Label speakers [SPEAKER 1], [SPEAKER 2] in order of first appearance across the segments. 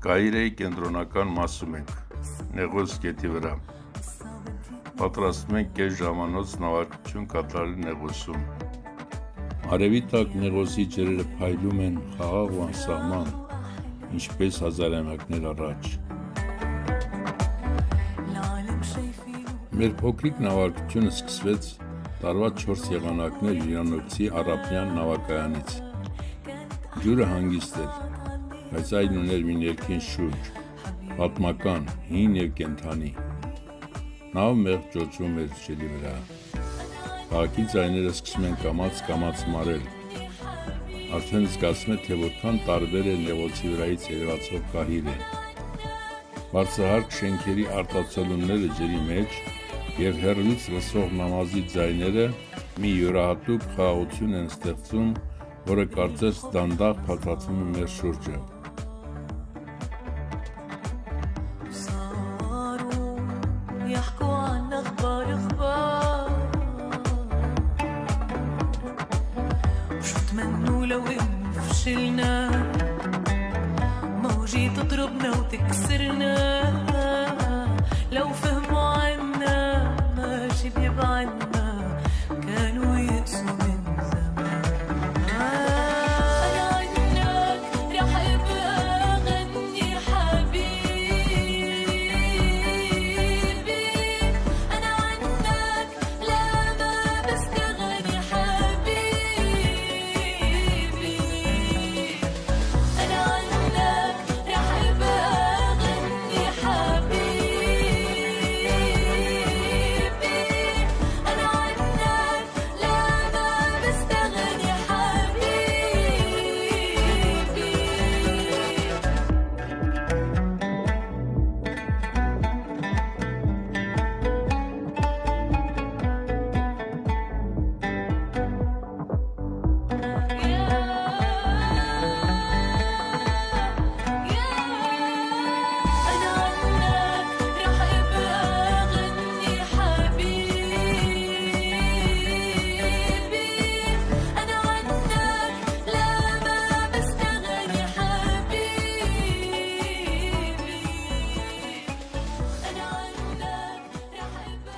[SPEAKER 1] Կայրեի կենտրոնական մասում ենք, Նեղոս գետի վրա։ Պատրաստում ենք կես ժամանոց նավարկություն կատարել Նեղոսում։ Արևի տակ Նեղոսի ջրերը փայլում են խաղաղ ու անսահման, ինչպես հազարամյակներ առաջ։ Մեր փոքրիկ նավարկությունը սկսվեց տարվա 4 եղանակներ հյուրանոցի առափնյան նավակայանից։ Ջուրը հանգիստ էր, բայց այն ուներ մի ներքին շուրջ, պատմական, հին և կենդանի։ Նավը մեղմ ճոճվում էր ջրի վրա։ Քաղաքի ձայները սկսում են կամաց մարել։ Արդեն զգացում է, թե որքան տարբեր է Նեղոսի վրայից երևացող կահիրը։ Բարձրահարկ շենքերի արտացոլումները ջրի մեջ և հեռվից լսող նամազի ձայները մի յուրահատուկ խաղաղություն են ստեղծում, որը կարծես դանդաղ փաթաթվում է մեր շուրջը։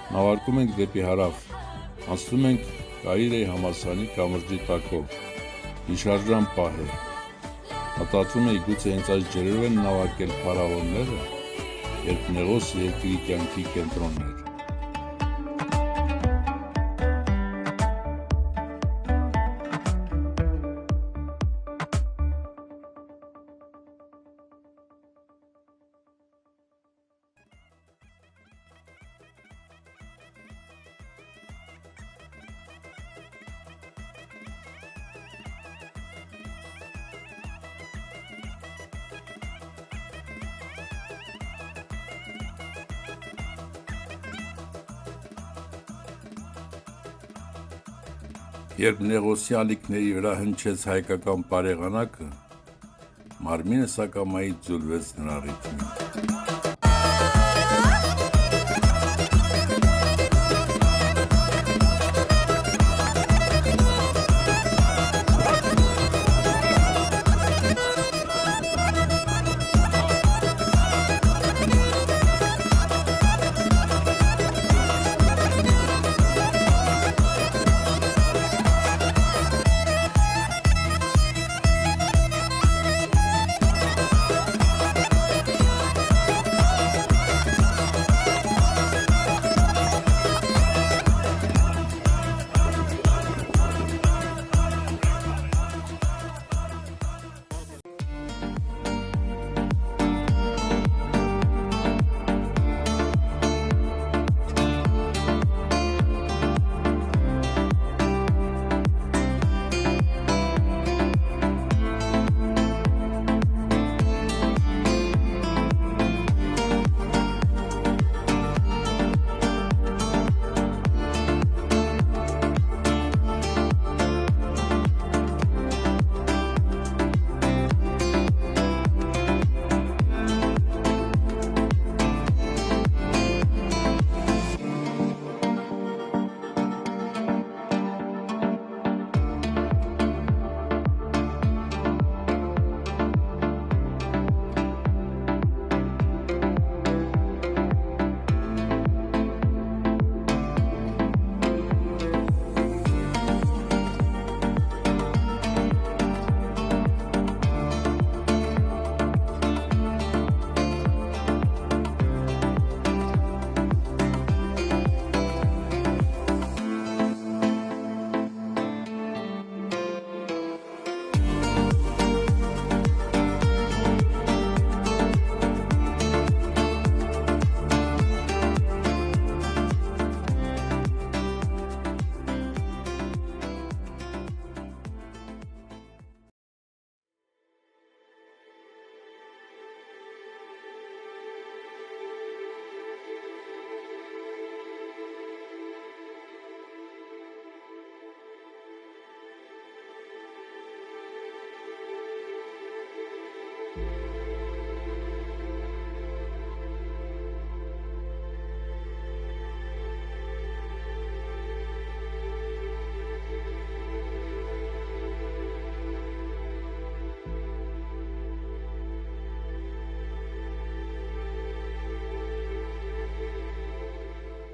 [SPEAKER 1] Նավարկում ենք դեպի հարավ, անցնում ենք Կայրեի համալսարանի կամրջի տակով, հիշարժան պահ է, մտածում էի գուցե հենց այս ջրերով են նավարկել փարավոնները, երբ Նեղոսը երկրի կյանքի կենտրոնն էր։ Երբ Նեղոսի ալիքների վրա հնչեց հայկական բարեղանակը, մարմինս ակամայից ձուլվեց նրա ռիթմին։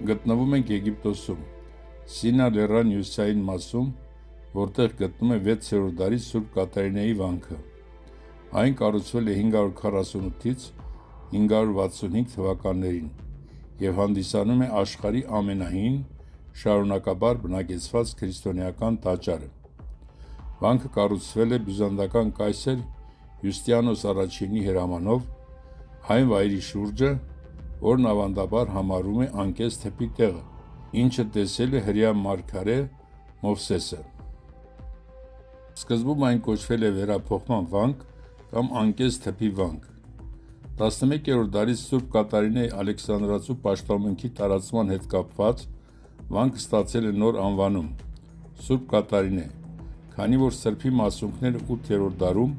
[SPEAKER 1] Գտնվում ենք Եգիպտոսում, Սինա լեռան հյուսիսային մասում, որտեղ գտնում է 6-րդ դարի Սուրբ Կատարինեի վանքը։ Այն կառուցվել է 548-ից 565 թվականներին և հանդիսանում է աշխարհի ամենահին շարունակաբար բնակեցված քրիստոնեական տաճարը։ Վանքը կառուցվել է բյուզանդական կայսր Յուստիանոս առաջինի հրամանով այն վայրի շուրջը, որն ավանդաբար համարվում է անկես թփի տեղը, ինչը տեսել է հրեա մարգարե Մովսեսը։ Սկզբում այն կոչվել է վերափոխման վանք կամ անկես թփի վանք։ 11-րդ դարից Սուրբ Կատարինեի Ալեքսանդրացու պաշտամունքի տարածման հետ կապված վանքը ստացել է նոր անվանում՝ Սուրբ Կատարինե, քանի որ սրբի մասունքները 8-րդ դարում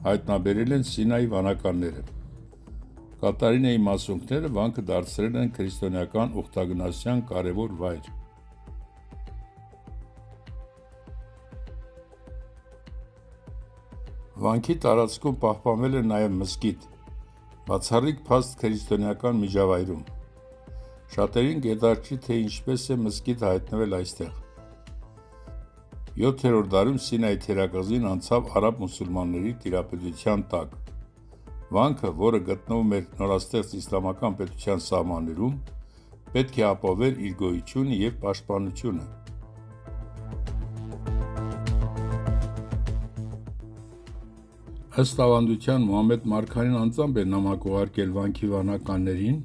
[SPEAKER 1] հայտնաբերել են Սինայի վանականները։ Կատարինեի մասունքները վանքը դարձրել են քրիստոնեական ուխտագնացության կարևոր վայր։ Վանքի տարածքում պահպանվել է նաև մզկիթ, բացառիկ փաստ քրիստոնեական միջավայրում։ Շատերին գետառչի, թե ինչպես է մզկիթը հայտնվել այստեղ։ 7-րդ դարում Սինայի թերակղզին անցավ արաբ մուսուլմանների տիրապետության տակ։ Վանքը, որը գտնվում էր նորաստեղծ իսլամական պետության սահմաններում, պետք է ապահովեր իր գոյությունը և պաշտպանությունը։ Ըստ ավանդության Մուհամմեդ Մարգարեն անձամբ է նամակ ուղարկել վանքի վանականներին,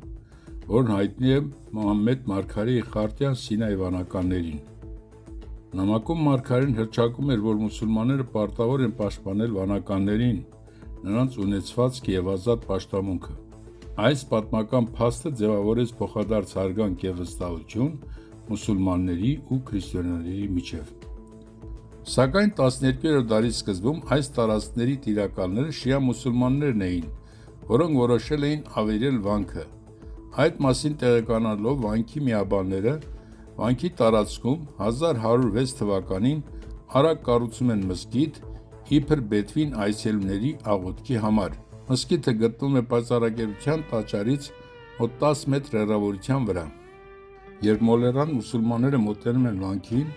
[SPEAKER 1] որն հայտնի է Մուհամմեդ Մարգարեի խարտիա Սինայի վանականներին։ Նամակում Մարգարեն հռչակում էր, որ մուսուլմանները պարտավոր են պաշտպանել վանականներին, նրանց ունեցվածքը և ազատ պաշտամունքը։ Այս պատմական փաստը ձևավորեց փոխադարձ հարգանք և վստահություն մուսուլմանների ու քրիստոնյաների միջև։ Սակայն 12-րդ դարի սկզբում այս տարածքների տիրակալները շիա մուսուլմաններն էին, որոնք որոշել էին ավերել վանքը։ Այդ մասին տեղեկանալով վանքի միաբանները վանքի տարածքում 1106 թվականին արագ կառուցում են մզկիթ, իբր Բեդվին այցելուների աղոթքի համար։ Մզկիթը գտնվում է պայծառագերության տաճարից մոտ 10 մետր հեռավորության վրա։ Երբ մոլեռան մուսուլմանները մոտենում են վանքին,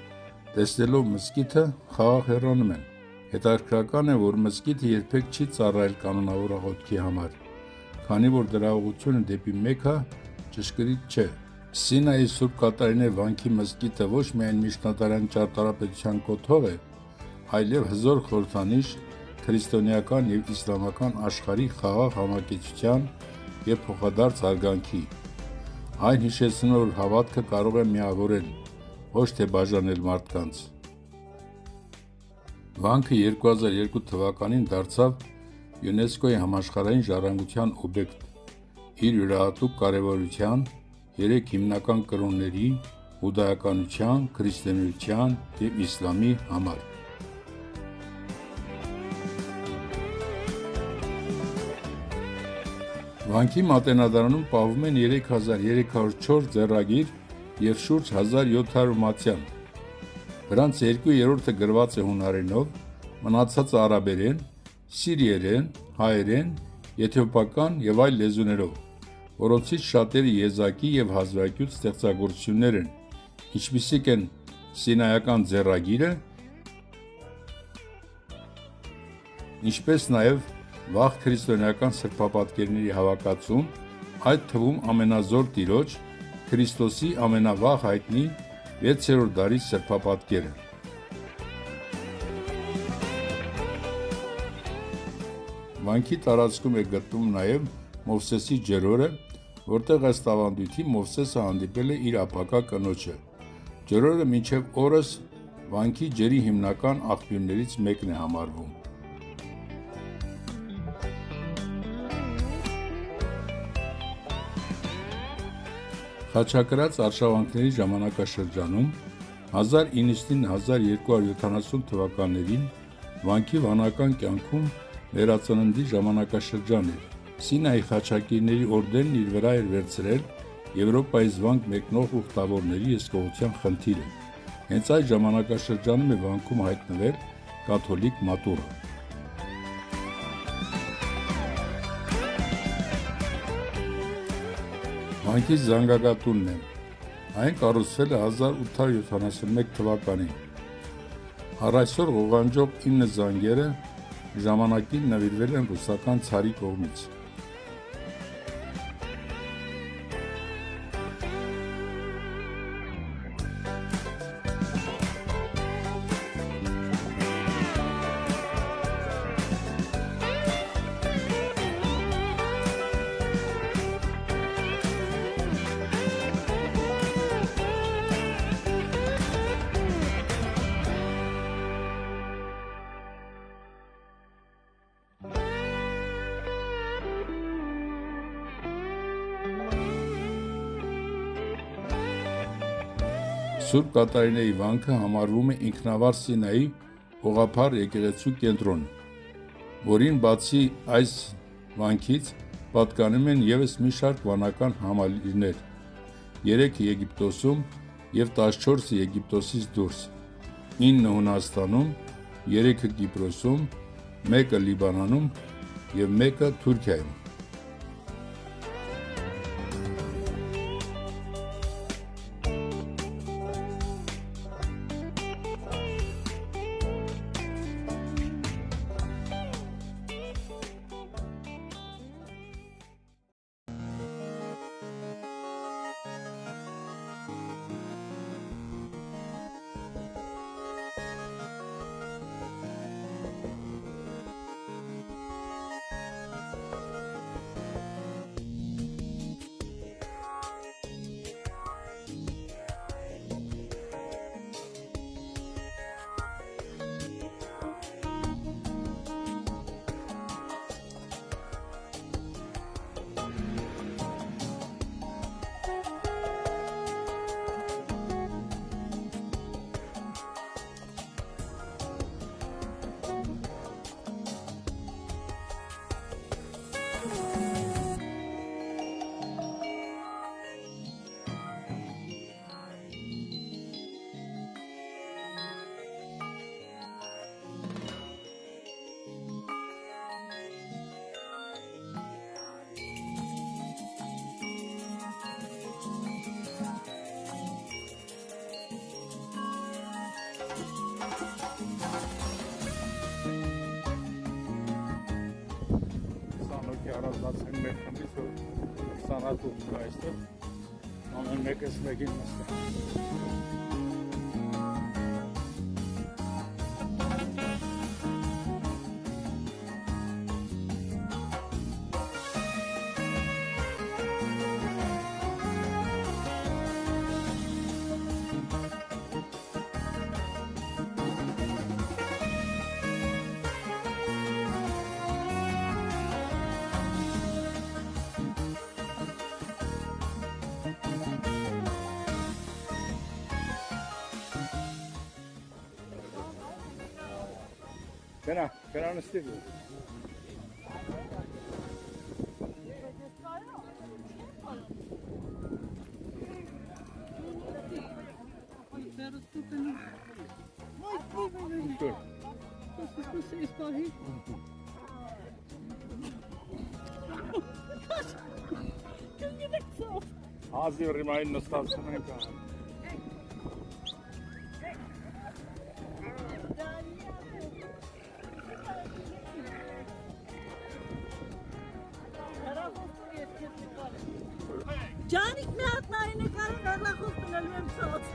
[SPEAKER 1] տեսնելով մզկիթը, խաղաղ հեռանում են։ Հետաքրքրական է, որ մզկիթը երբեք չի ծառայել կանոնավոր աղոթքի համար, քանի որ դրա ուղղությունը դեպի Մեքքա ճշգրիտ չէ։ Սինայի Սուրբ Կատարինե վանքի մզկիթը ոչ միայն միջնադարյան ճարտարապետության կոթող է, այլև հզոր խորհրդանիշ քրիստոնեական և իսլամական աշխարհի խաղաղ համակեցության և փոխադարձ հարգանքի։ Այն հիշեցնում է, որ հավատքը կարող է միավորել, ոչ թե բաժանել մարդկանց։ Վանքը 2002 թվականին դարձավ ՅՈՒՆԵՍԿՕ-ի համաշխարհային ժառանգության օբյեկտ՝ իր յուրահատուկ կարևորության 3 հիմնական կրոնների՝ հուդայականության, քրիստոնեության և իսլամի համար։ Վանքի մատենադարանում պահվում են 3304 ձեռագիր և շուրջ 1700 մատյան։ Դրանց 2/3-ը գրված է հունարենով, մնացածը արաբերեն, սիրիերեն, հայերեն, եթիոպական և այլ լեզուներով, որոնցից շատերը եզակի և հազվագյուտ ստեղծագործություններ են, ինչպիսիք են Սինայական ձեռագիրը, ինչպես նաև վաղ քրիստոնեական սրբապատկերների հավաքածուն, այդ թվում ամենազոր Տիրոջ՝ Քրիստոսի ամենավաղ հայտնի 6-րդ դարի սրբապատկերը։ Վանքի տարածքում է գտնվում նաև Մովսեսի ջրօրը, որտեղ ըստ ավանդույթի Մովսեսը հանդիպել է իր ապագա կնոջը։ Ջրօրը մինչև օրս վանքի ջրի հիմնական աղբյուրներից մեկն է համարվում։ Խաչակրաց արշավանքների ժամանակաշրջանում 1999-1270 թվականներին վանքի վանական կյանքում վերածննդի ժամանակաշրջան էր։ Սինայի խաչակիրների օրդենն իր վրա էր վերցրել Եվրոպայից վանք մեկնող ուխտավորների հսկողության խնդիրը։ Հենց այդ ժամանակաշրջանում է վանքում հայտնվել կաթոլիկ մատուռը։ Վանքի զանգակատունն է։ Այն կառուցվել է 1871 թվականին։ Առայսօր ղողանջող 9 զանգերը ժամանակին նվիրվել են ռուսական ցարի կողմից։ Սուրբ Կատարինեի վանքը համարվում է ինքնավար Սինայի ուղղափառ եկեղեցու կենտրոն, որին բացի այս վանքից պատկանում են ևս մի շարք վանական համալիրներ, 3 Եգիպտոսում և 14 Եգիպտոսից դուրս, 9 Հունաստանում, 3 Կիպրոսում, 1 Լիբանանում և 1 Թուրքիայում։ Առանձնացել մեր խմբից, որ 20 հատուկ կա այստեղ, ամեն մեկս մեկին նստել։ Գնա նստի։ Հազիվ ռիմային նստացում ենք։
[SPEAKER 2] Ջանիկ մի հատ նայինը կարում հեռախոս տնելու եմ սոց։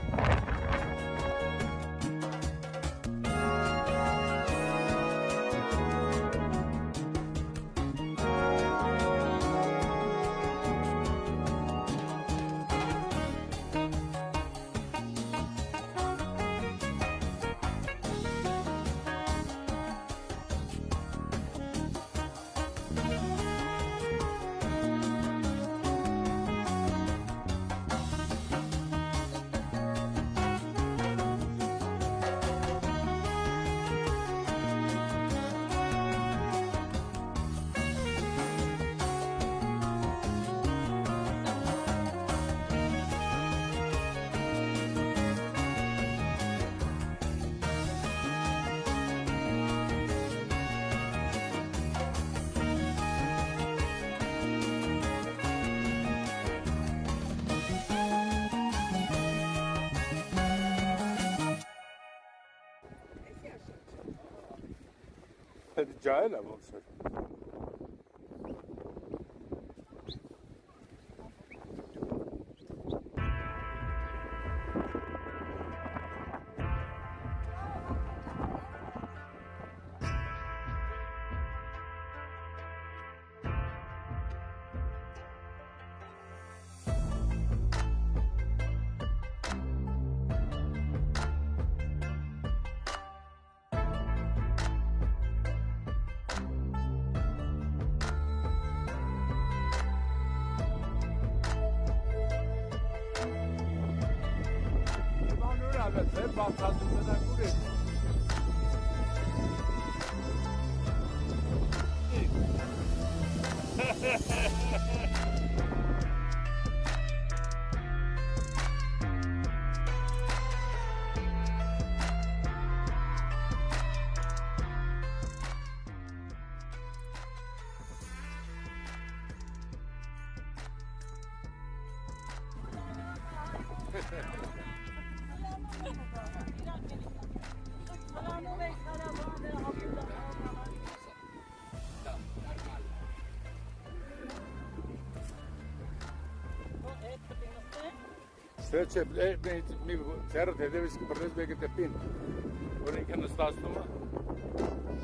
[SPEAKER 1] Ջահել է ոնց էր։ Ձեր բացածությունն անգուր է։ Սեչե մի ծերը հետևից կպրնես բեկը տեպին, որ ինքը նստացնում է,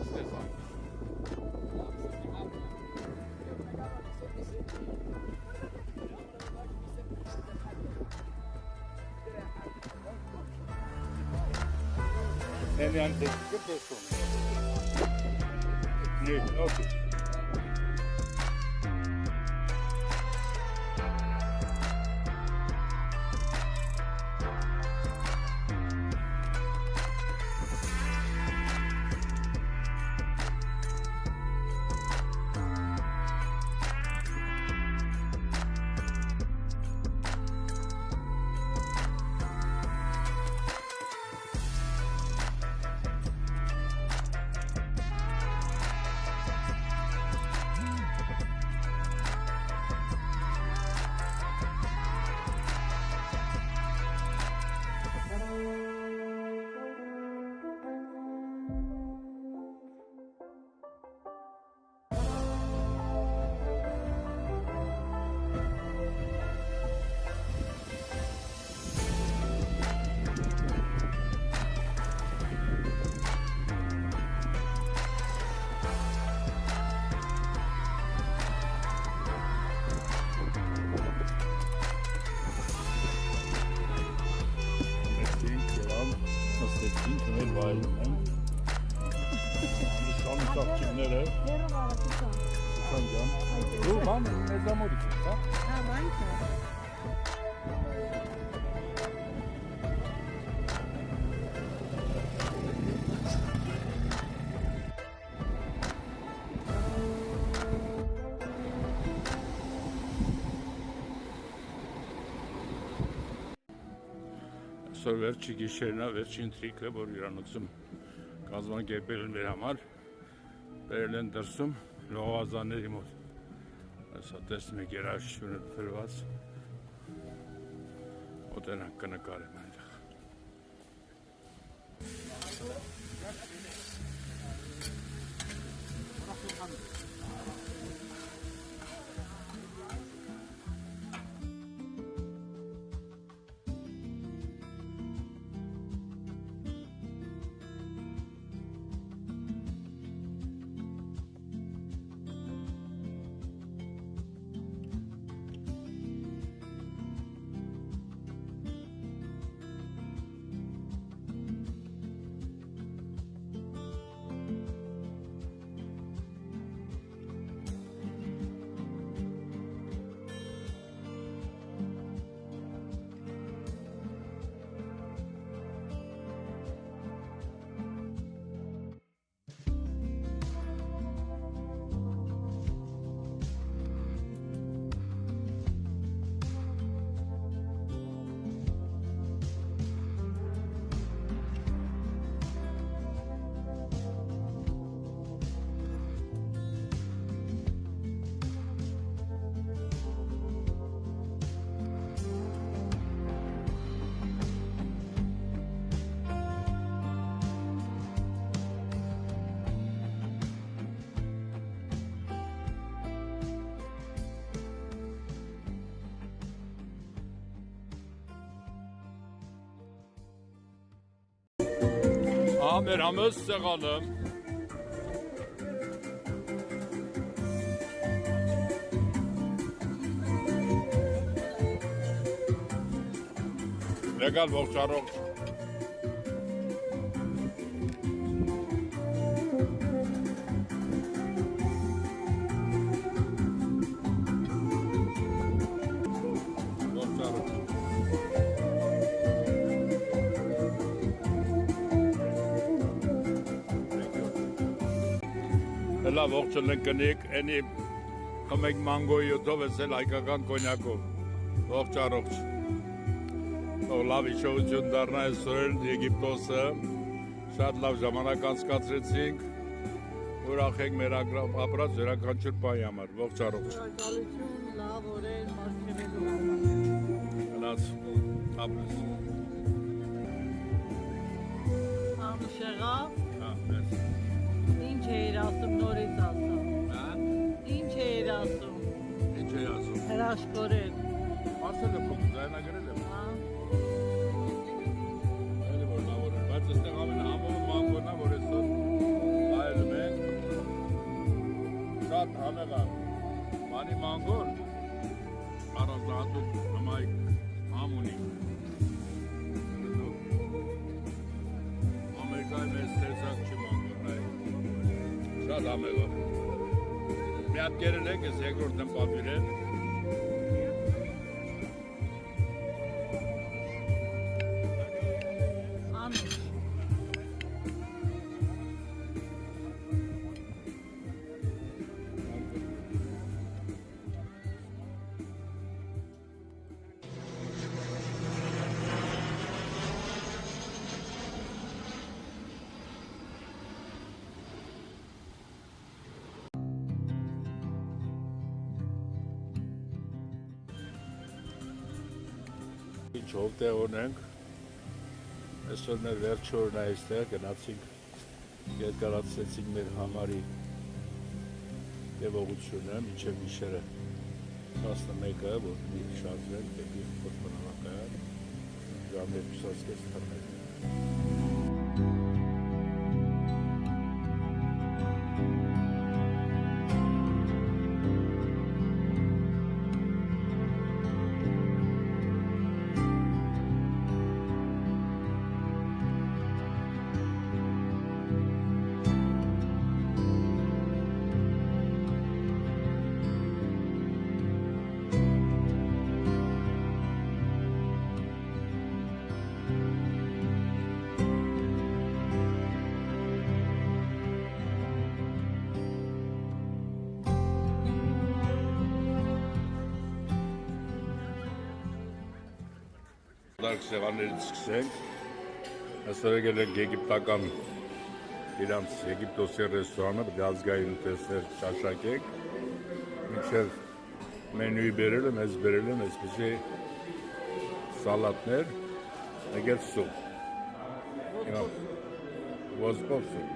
[SPEAKER 1] ստեսան։ Են տեքնիկը տեսում։ Okay. Այսօր վերջի գիշերն է, վերջին թրիկը, որ իրանոցում կազմակերպել են մեր համար, բերել են դրսում լողազանների մոտ։ Այսա տեսնում եք երաժշտությունը դրված, օտենակ կնկարեմ այնտեղ։ Ամեր համս սեղանը։ Եկալ ողջ առողջ։ Հլա ողջն են կնիկ, ենի խմեք մանգոյի յոտով էսել հայկական կոնյակով, ողջ առողջ, լավ իշխողություն դարնա այսօր Եգիպտոսը, շատ լավ ժամանակ անցկացրեցինք, ուրախ ենք մեր ապրած յուրաքանչյուր բանի համար, ողջ առողջ։
[SPEAKER 2] Շնորհակալություն, լավ օրեր, մարգարեթու համար։
[SPEAKER 1] Հնաց, ապրես։
[SPEAKER 2] Ամուշ եղավ,
[SPEAKER 1] Հա, մեզ։
[SPEAKER 2] ինչ էիր ասում նորից ասում։
[SPEAKER 1] Հա,
[SPEAKER 2] Ինչ էիր ասում։
[SPEAKER 1] ինչ է ասում։
[SPEAKER 2] Հրաշքորեն։
[SPEAKER 1] Ասել է փոք, ձայնագրել եմ։
[SPEAKER 2] Հա։
[SPEAKER 1] Էլի որ լավ օրեր, բայց այստեղ ամեն համով մանգոնն է, որ այսօր հայելում ենք, շատ համեղ է, բանի մանգոն, առանձնահատուկ հմայք համ ունի, Ամերիկայի մեծ տեսակ չի մանգոն է, շատ համեղ է, մի հատ կերել ենք, ես երկրորդ եմ պատվիրել,
[SPEAKER 2] Անուշ։
[SPEAKER 1] Ինչով տեղ ունենք, այսօր մեր վերջի օրն է այստեղ, գնացինք, երկարացրեցինք մեր համարի տևողությունը, մինչև գիշերը 11-ը, որ մի շարժենք դեպի խորհրդանավակայան, ժամ 2:30 թռնել։ Դարկ սեղաններից սկսենք, այսօր եկել ենք եգիպտական իրանց Եգիպտոսի ռեստորանը, ազգային ուտեստներ շաշակենք, մինչև մենյուի բերել եմ, ես բերել եմ այսպիսի սալատներ, եկել սուպ, ոսպով սուպ,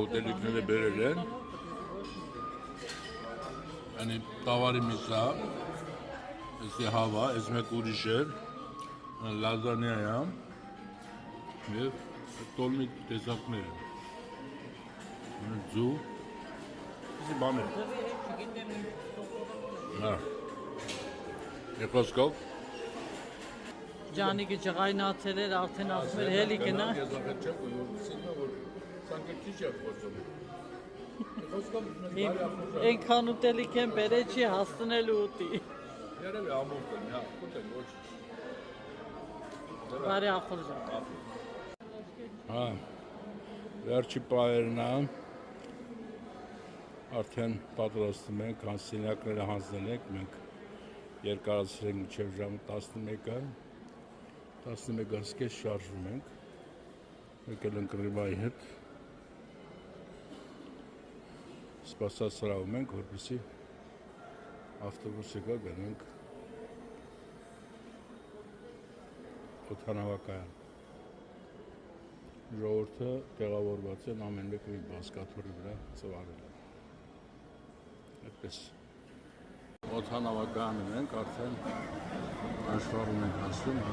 [SPEAKER 1] ուտելիքները բերել են, անի տավարի միսա, Էսի հավա, ես մեկ ուրիշ էր, լազանյա եմ և տոլմի տեսակներ են, ձու, էսի բան է, եղոսկով,
[SPEAKER 2] Ջանիկը ջղայնացել էր, արդեն ասում էր հելի գնա։
[SPEAKER 1] Եզախետ չեմ, որ սինմը, որ սանկը քիչ է խոսում,
[SPEAKER 2] Ենքան ուտելիք են բերե չի հաստնելու ուտի։
[SPEAKER 1] երևի ամոք եմ, կուտ եմ, ոչ
[SPEAKER 2] Բարի ախորժակ։
[SPEAKER 1] Հա, վերջի պահերն է, արդեն պատրաստում ենք, սենյակները հանձնել ենք, մենք երկարացրել ենք մինչև ժամը 11-ը, 11-ից շարժվում ենք, եկել ենք Ռիվայի հետ, սպասասրահում ենք, որպեսզի ավտոբուսը գա գնանք օդանավակայան։ Ժողովուրդը տեղավորված են ամեն մեկը մի բազկաթոռի վրա ծվարել են։ Այդպես օդանավակայանում ենք, արդեն աշխարհում ենք հասնում,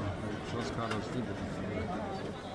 [SPEAKER 1] 240 դրամ։